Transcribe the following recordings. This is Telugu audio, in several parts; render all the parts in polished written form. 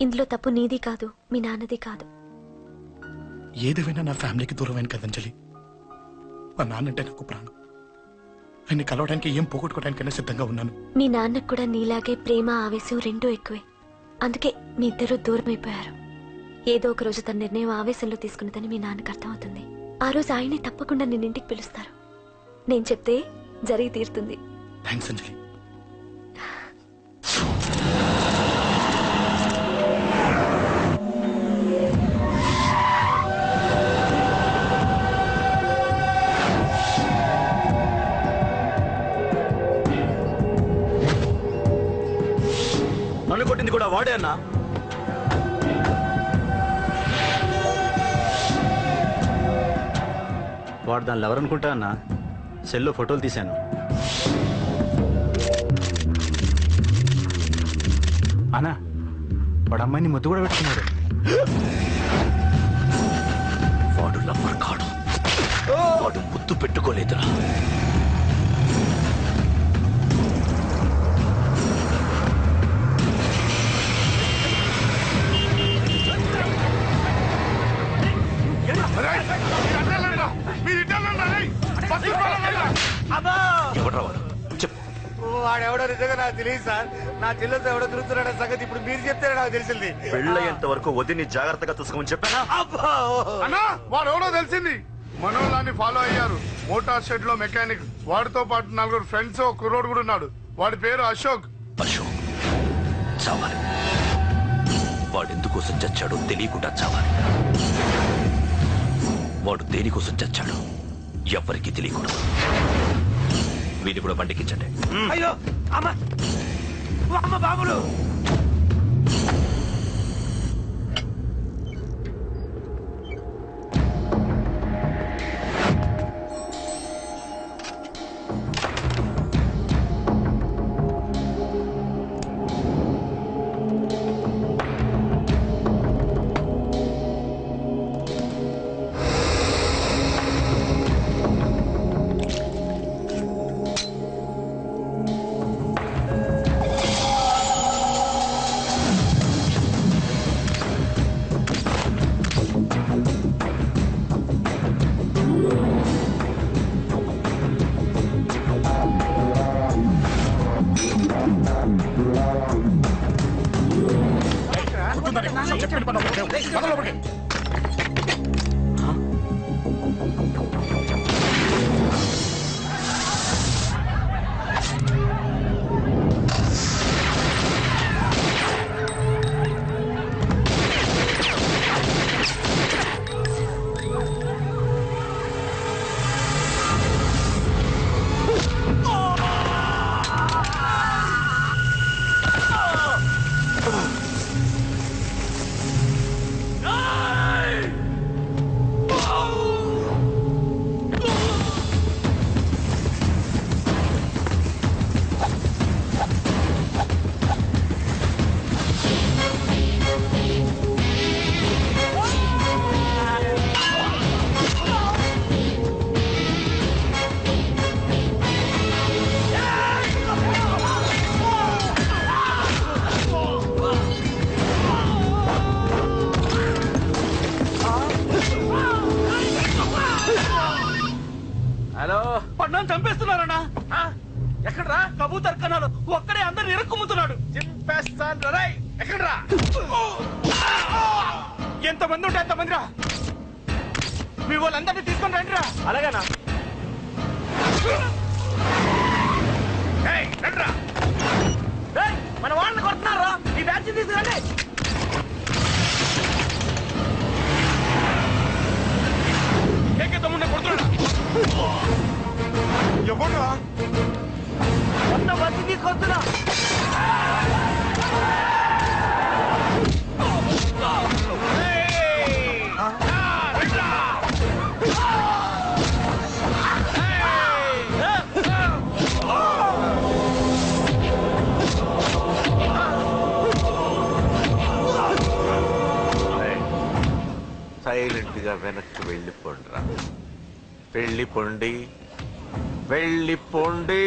ఇందులో తప్పు నీది కాదు, మీ నాన్నది కాదు. ఏదేమైనా నా ఫ్యామిలీకి దూరమైన కదా అంజలి. మా నాన్నంటే నాకు ప్రాణం. ఆయన్ని కలవడానికి ఏం పోగొట్టుకోవడానికైనా సిద్ధంగా ఉన్నాను. మీ నాన్నకు కూడా నీలాగే ప్రేమ ఆవేశం రెండూ ఎక్కువే. అందుకే మీ ఇద్దరు దూరం అయిపోయారు. ఏదో ఒక రోజు తన నిర్ణయం ఆవేశంలో తీసుకున్నదని మీ నాన్నకు అర్థమవుతుంది. ఆ రోజు ఆయనే తప్పకుండా నిన్నింటికి పిలుస్తారు. నేను చెప్తే జరిగి తీరుతుంది. థ్యాంక్స్ అంజలి. నన్ను కొట్టింది కూడా వాడే అన్నా. వాడు దానిలో ఎవరనుకుంటా అన్నా, సెల్లో ఫోటోలు తీశాను. అన్నా వాడు అమ్మాయిని ముద్దు కూడా పెట్టుకున్నాడు. వాడు లవ్వర్ కాడు, వాడు ముద్దు పెట్టుకోలేదురా. ఎవడ్రా వాడు? చెప్పు. వాడెవడో నిజంగా నాకు తెలియదు సార్. నా చెల్లెలతో ఎవడో తిరుగుతున్నాడ సంగతి ఇప్పుడు మీరు చెప్తే నాకు తెలిసింది. పెళ్ళయ్యేంత వరకు వదిని జాగ్రత్తగా చూసుకోమని చెప్పానా? అన్నా వాడు ఎవడో తెలిసింది. మనోళ్ళని ఫాలో అయ్యారు. మోటార్ షెడ్ లో మెకానిక్. వాడితో పాటు 4 ఫ్రెండ్స్, ఒక కుర్రోడు కూడా ఉన్నాడు. వాడి పేరు అశోక్. అశోక్ చావాలి. వాడు ఎందుకోసం చచ్చాడో తెలియకుండా చావాలి. వాడు దేనికోసం చచ్చాడో ఎవ్వరికీ తెలియకూడదు. వీడిని కూడా బండికించండి. అయ్యో అమ్మ అమ్మ బాబులు. చంపేస్తున్నారన్నా. ఎక్కడ్రా కబూతర్ కన్నాలు ఒక్కడే అందరిని ఇరుక్కుమ్ముతున్నాడు. చింపేస్తాను రై. ఎక్కడ్రా? ఎంతమంది ఉంటే ఎంతమంది రా. మీ వాళ్ళందరినీ తీసుకొని రండిరా. అలాగేనా? రండిరా. మన వాళ్ళని కొడుతున్నారా? ఈ బ్యాచ్ తీసుకురండి. తమ్ముడిని కొడుతున్నా. ఎవరు మొత్తం వచ్చి తీసుకొస్తున్నా. సైలెంట్ గా వెనక్కి వెళ్ళిపోండిరా. వెళ్ళిపోండి, వెళ్ళిపోండి.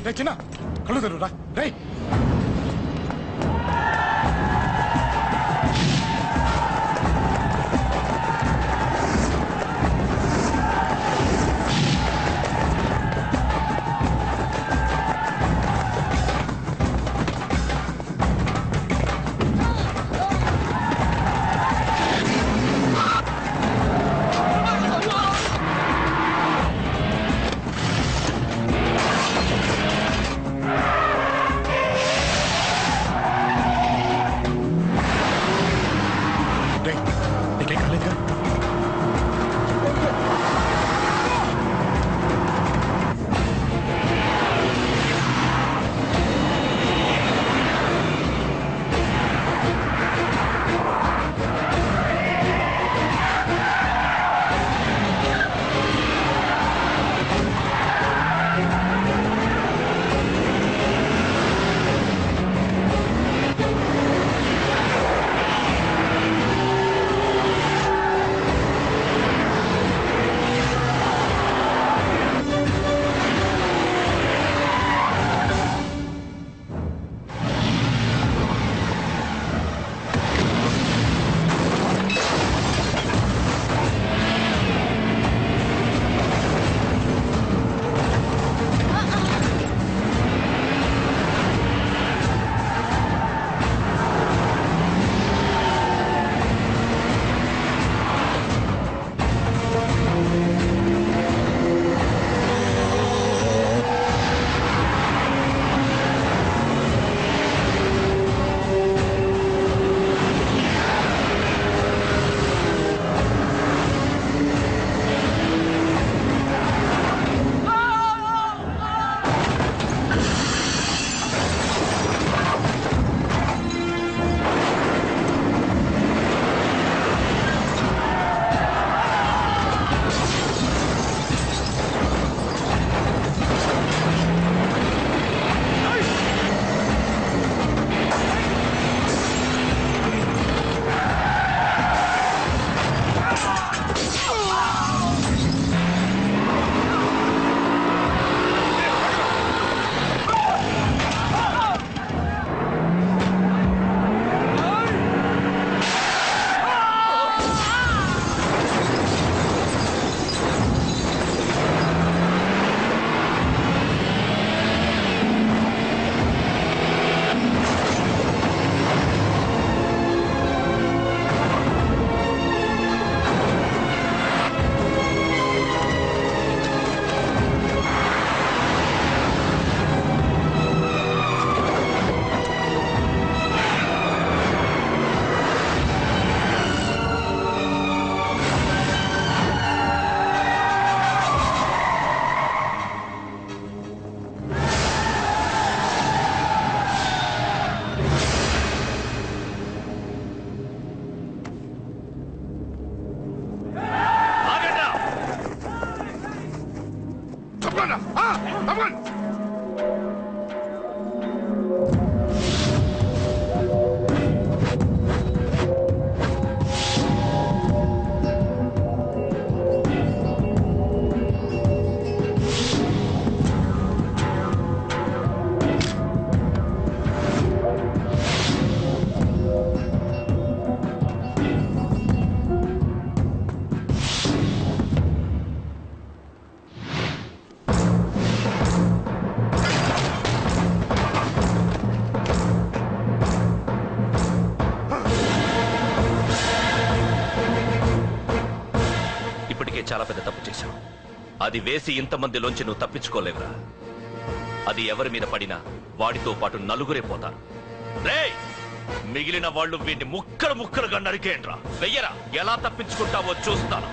రే చిన్న కళ్ళు తెరురా రే. నీకేం కాలేదుగా? చాలా పెద్ద తప్పు చేశావు. అది వేసి ఇంతమందిలోంచి నువ్వు తప్పించుకోలేవురా. అది ఎవరి మీద పడినా వాడితో పాటు నలుగురే పోతారు. రేయ్, మిగిలిన వాళ్ళు వీడిని ముక్కలు ముక్కలుగా నరికేయండ్రా. వెయ్యరా, ఎలా తప్పించుకుంటావో చూస్తాను.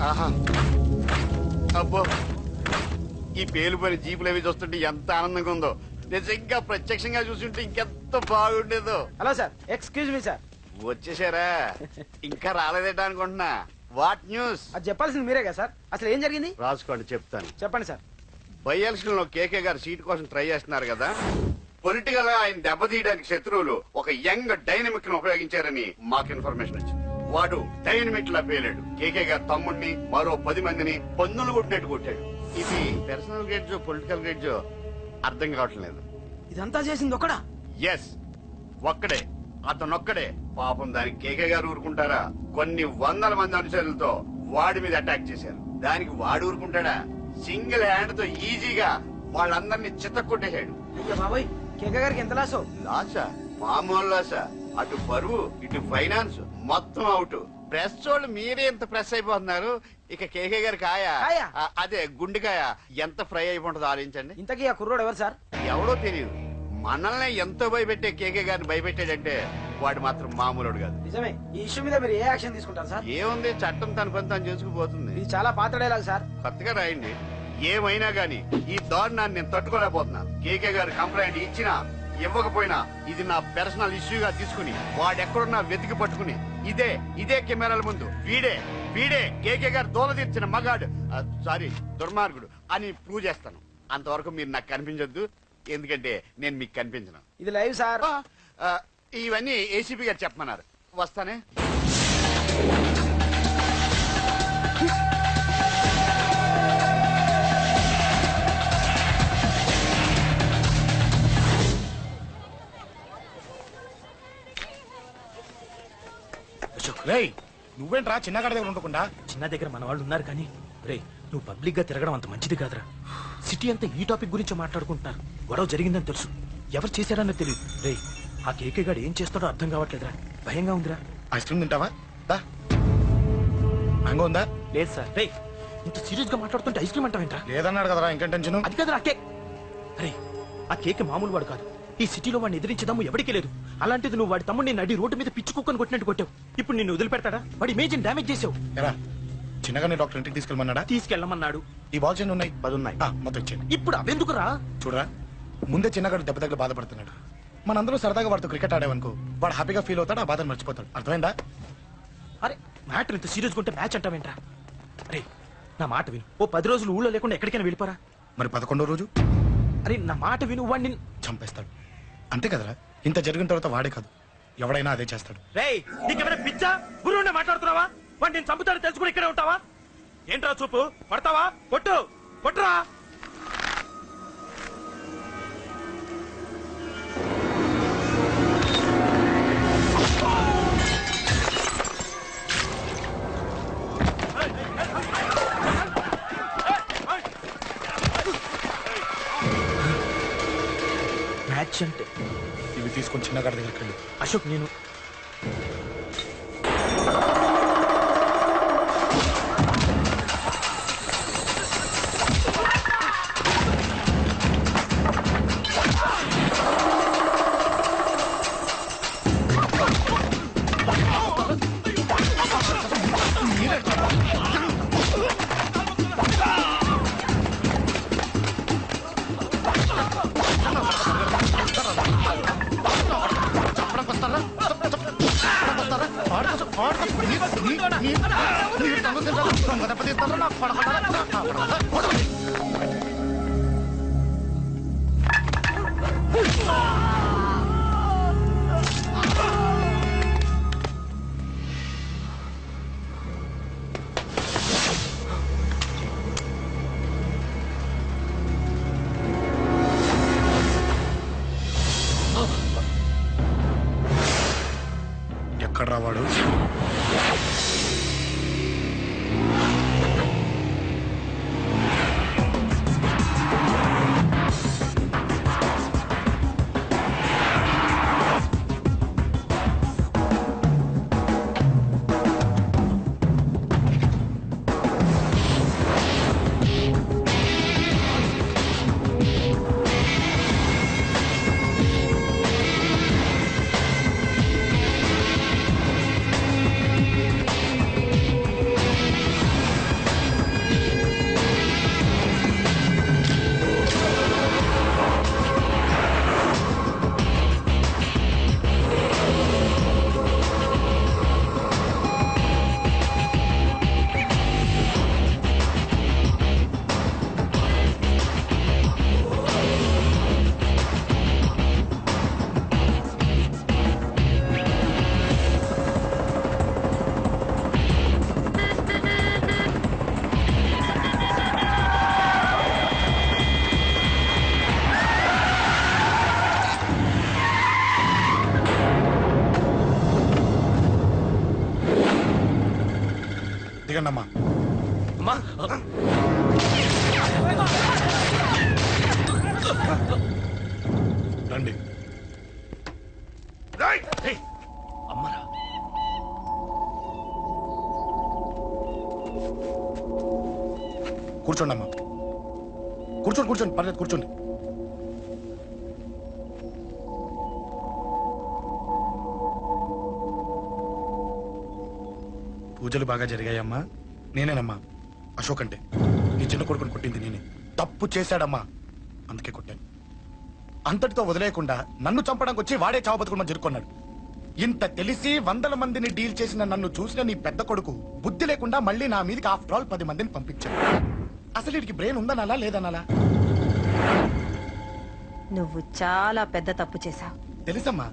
ఆహా అబ్బో ఈ పేలిపోయిన జీపులు అవి చూస్తుంటే ఎంత ఆనందంగా ఉందో. నిజంగా ప్రత్యక్షంగా చూస్తుంటే ఇంకెంత బాగుండేదో. Hello sir, excuse me sir. వచ్చేసారా? ఇంకా రాలేదేటా అనుకుంటున్నా. What news? అది చెప్పాల్సింది మీరే కదా సార్. అసలు ఏం జరిగింది రాసుకోండి, చెప్తాను. చెప్పండి సార్. బై ఎలక్షన్ లో కేకే గారు సీట్ కోసం ట్రై చేస్తున్నారు కదా. పొలిటికల్ గా ఆయన దెబ్బతీయడానికి శత్రువులు ఒక యంగ్ డైనమిక్ ను ఉపయోగించారని మాకు ఇన్ఫర్మేషన్ వచ్చింది. వాడు డైనమిక్ లా పేలాడు. కేకే గారు తమ్ముడిని మరో 10 మందిని పన్నులు కొట్టినట్టు కొట్టాడు. ఇది పర్సనల్ గ్రేడ్జో పొలిటికల్ గ్రేడ్జో అర్థం కావట్లేదు. ఇదంతా చేసింది ఒకడా? ఎస్, ఒక్కడే, అతనొక్కడే. పాపం దానికి కేకే గారు ఊరుకుంటారా? కొన్ని వందల మంది అనుచరులతో వాడి మీద అటాక్ చేశారు. దానికి వాడు ఊరుకుంటాడా? సింగిల్ హ్యాండ్ తో ఈజీగా వాళ్ళందరినీ చిత్తకొట్టేశాడు. అయ్యో బాబోయ్, కేక గారికి ఎంత లాసో? లాసా? మామూలు లాసా? అటు పరువు ఇటు ఫైనాన్స్ మొత్తం అవుట్. ప్రెస్ వాళ్ళు మీరే ఎంత ప్రెస్ అయిపోతున్నారు. ఇక కేకే గారి కాయ, కాయా? అదే గుండెకాయ ఎంత ఫ్రై అయిపోతుందో ఆలోచించండి. ఇంతకీ ఆ కుర్రోడు ఎవరు సార్? ఎవడో తెలియదు. మనల్ని ఎంతో భయపెట్టే కేకే గారిని భయపెట్టాడంటే వాడు మాత్రం మామూలుడు కాదు. నిజమే. ఈ ఇష్యూ మీద మీరు ఏ యాక్షన్ తీసుకుంటారు సార్? ఏముంది, చట్టం తన పని తను చేసుకుపోతుంది. ఇది చాలా పాత డైలాగ్ సార్. కొత్తగా రాయండి. ఏమైనా గాని ఈ దారుణాన్ని నేను తట్టుకోలేకపోతున్నాను. కేకే గారు కంప్లైంట్ ఇచ్చినా ఇవ్వకపోయినా ఇది నా పర్సనల్ ఇష్యూగా తీసుకుని వాడెక్కడున్నా వెతికి పట్టుకుని ఇదే కెమెరాల ముందు వీడే కేకే గారు దోల తీర్చిన మగాడు, సారీ దుర్మార్గుడు అని ప్రూవ్ చేస్తాను. అంతవరకు మీరు నాకు కనిపించొద్దు, ఎందుకంటే నేను మీకు కనిపించను. ఇది లైవ్ సార్. ఇవన్నీ ఏసీపీ గారు చెప్పమన్నారు. వస్తానే. రేయ్, నువ్వేంట్రా చిన్నగాడి దగ్గర ఉండకుండా? చిన్న దగ్గర మన వాళ్ళు ఉన్నారు కానీ రే, నువ్వు పబ్లిక్ గా తిరగడం అంత మంచిది కాదురా. సిటీ అంతా ఈ టాపిక్ గురించి మాట్లాడుకుంటున్నారు. గొడవ జరిగిందని తెలుసు, ఎవరు చేశారన్నది తెలియదు. రే, ఆ కేకే గాడు ఏం చేస్తాడో అర్థం కావట్లేదురా, భయంగా ఉందిరా. ఐస్ క్రీమ్ తింటావా? దా. మ్యాంగో ఉందా? లేదు సార్. రే, ఇంత సీరియస్ గా మాట్లాడుతుంటే ఐస్ క్రీమ్ అంటావేంట్రా? లేదన్నాడు కదరా, ఇంకేం టెన్షన్? అది కదరా కేక్. రే, ఆ కేక్ మామూలు వాడు కాదు. ఈ సిటీలో వాడిని ఎదిరించదాము ఎవరికీ లేదు. అలాంటిది నువ్వు వాడి తమ్ముడిని నడి రోడ్డు మీద పిచ్చి కుక్కను కొట్టినట్టు కొట్టావు. ఇప్పుడు నిన్ను వదిలిపెడతాడా? వాడి ఇమేజ్ డ్యామేజ్ చేసావు. ఎరా, చిన్నగానే డాక్టర్ ఇంటికి తీసుకెళ్ళమన్నాడా? తీసుకెళ్ళమన్నాడు. ఈ బాల్స్ ఎన్ని ఉన్నాయి? 10 ఉన్నాయి. మొత్తం ఇచ్చేయండి. ఇప్పుడు అవెందుకురా? చూడరా, ముందే చిన్నగాడు దెబ్బ దగ్గర బాధపడుతున్నాడు. మనందరూ సరదాగా వాడితో క్రికెట్ ఆడేవనుకో, వాడు హ్యాపీగా ఫీల్ అవుతాడు, ఆ బాధను మర్చిపోతాడు. అర్థమైందా? అరే, మ్యాటర్ ఇంత సీరియస్ ఉంటే మ్యాచ్ అంటావేంట్రా? అరే, నా మాట విను. ఓ 10 రోజులు ఊళ్ళో లేకుండా ఎక్కడికైనా వెళ్ళిపోరా. మరి 11వ రోజు? అరే, నా మాట విను. వాడిని చంపేస్తాడు. అంతే కదరా? ఇంత జరిగిన తర్వాత వాడే కాదు, ఎవడైనా అదే చేస్తాడు. రేయ్, నీకేమైనా పిచ్చా? గురువునే మాట్లాడుతున్నావా? వాడిని నేను చంపుతాడు తెలుసుకుని ఇక్కడే ఉంటావా? ఏంట్రా చూపు? పడతావా? కొట్టురా. మ్యాచ్ అంటే ఇవి తీసుకొని చిన్నగాడి దగ్గరికి వెళ్ళి. అశోక్, నేను ఎవరా వాడు? దిగండమ్మా. అమ్మా రండి. ఏయ్, అమ్మరా కూర్చోండి అమ్మా. కూర్చోండి కూర్చోండి, పర్లేదు కూర్చోండి. పూజలు బాగా జరిగాయమ్మా? నేనేనమ్మా అశోక్ అంటే. నీ చిన్న కొడుకుని కొట్టింది నేనే. తప్పు చేశాడమ్మా, అందుకే కొట్టాను. అంతటితో వదిలేయకుండా నన్ను చంపడానికి వచ్చి వాడే చావు బతుకుని జరుపుకున్నాడు. ఇంత తెలిసి 100 మందిని డీల్ చేసిన నన్ను చూసిన నీ పెద్ద కొడుకు బుద్ధి లేకుండా మళ్ళీ నా మీదకి ఆఫ్టర్ ఆల్ 10 మందిని పంపించాడు. అసలు వీడికి బ్రెయిన్ ఉందనాలా లేదనాలా? నువ్వు చాలా పెద్ద తప్పు చేశావు. తెలుసమ్మా,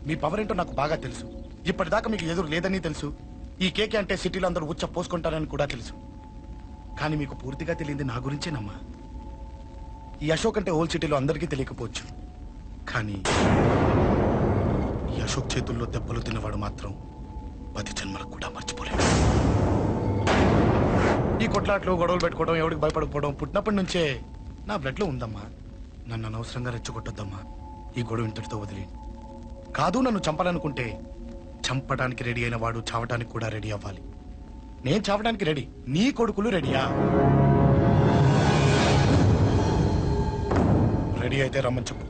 మీ పవర్ ఏంటో నాకు బాగా తెలుసు. ఇప్పటిదాకా మీకు ఎదురు లేదని తెలుసు. ఈ కేకే అంటే సిటీలో అందరూ ఉచ్చ పోసుకుంటారని కూడా తెలుసు. కానీ మీకు పూర్తిగా తెలియంది నా గురించేనమ్మా. ఈ అశోక్ అంటే ఓల్డ్ సిటీలో అందరికీ తెలియకపోవచ్చు, కానీ ఈ అశోక్ చేతుల్లో దెబ్బలు తిన్నవాడు మాత్రం 10 జన్మలకు కూడా మర్చిపోలేడు. ఈ కొట్లాట్లు గొడవలు పెట్టుకోవడం, ఎవరికి భయపడకపోవడం పుట్టినప్పటి నుంచే నా బ్లడ్ లో ఉందమ్మా. నన్ను అనవసరంగా రెచ్చగొట్టొద్దమ్మా. ఈ గొడవ ఇంతటితో వదిలి. కాదు, నన్ను చంపాలనుకుంటే చంపడానికి రెడీ అయిన వాడు చావటానికి కూడా రెడీ అవ్వాలి. నేను చావడానికి రెడీ, నీ కొడుకులు రెడీయా? రెడీ అయితే రమ్మని చెప్పు.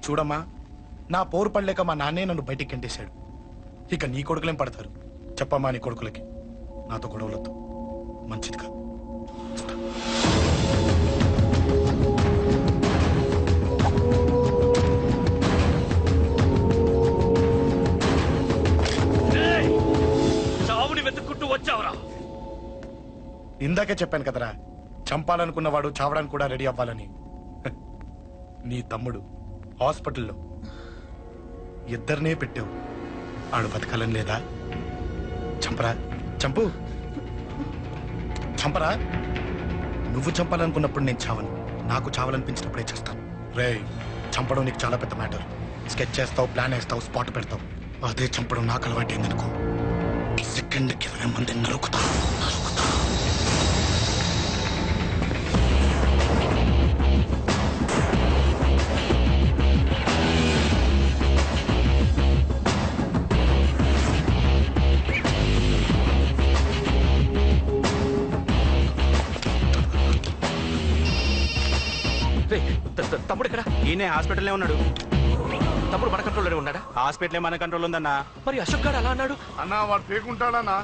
చూడమ్మా, నా పోరు పడలేక మా నాన్నే నన్ను బయటికి గెంటేశాడు. ఇక నీ కొడుకులేం పడతారు? చెప్పమ్మా నీ కొడుకులకి నాతో గొడవలొద్దు, మంచిది కాదు. చావుని వెతుక్కుంటూ వచ్చావురా. ఇందాకే చెప్పాను కదరా, చంపాలనుకున్నవాడు చావడానికి కూడా రెడీ అవ్వాలని. నీ తమ్ముడు హాస్పిటల్లో ఇద్దరినే పెట్టావు. ఆడు బతకాలని లేదా? చంపరా, చంపు, చంపరా. నువ్వు చంపాలనుకున్నప్పుడు నేను చావను, నాకు చావాలనిపించినప్పుడే చేస్తాను. రే, చంపడం నీకు చాలా పెద్ద మ్యాటర్. స్కెచ్ చేస్తావు, ప్లాన్ వేస్తావు, స్పాట్ పెడతావు. అదే చంపడం నాకు అలవాటైందనుకో, సెకండ్కి 20 మందిని నరుకుతా. తమ్ముడు ఇక్కడ? ఈయనే హాస్పిటల్లో ఉన్నాడు. తమ్ముడు మన కంట్రోల్లోనే ఉన్నాడా? హాస్పిటలే మన కంట్రోల్ ఉందన్నా. మరి అశోక్ గారు అలా అన్నాడు. అన్నా వాడు పేకుంటాడన్నా.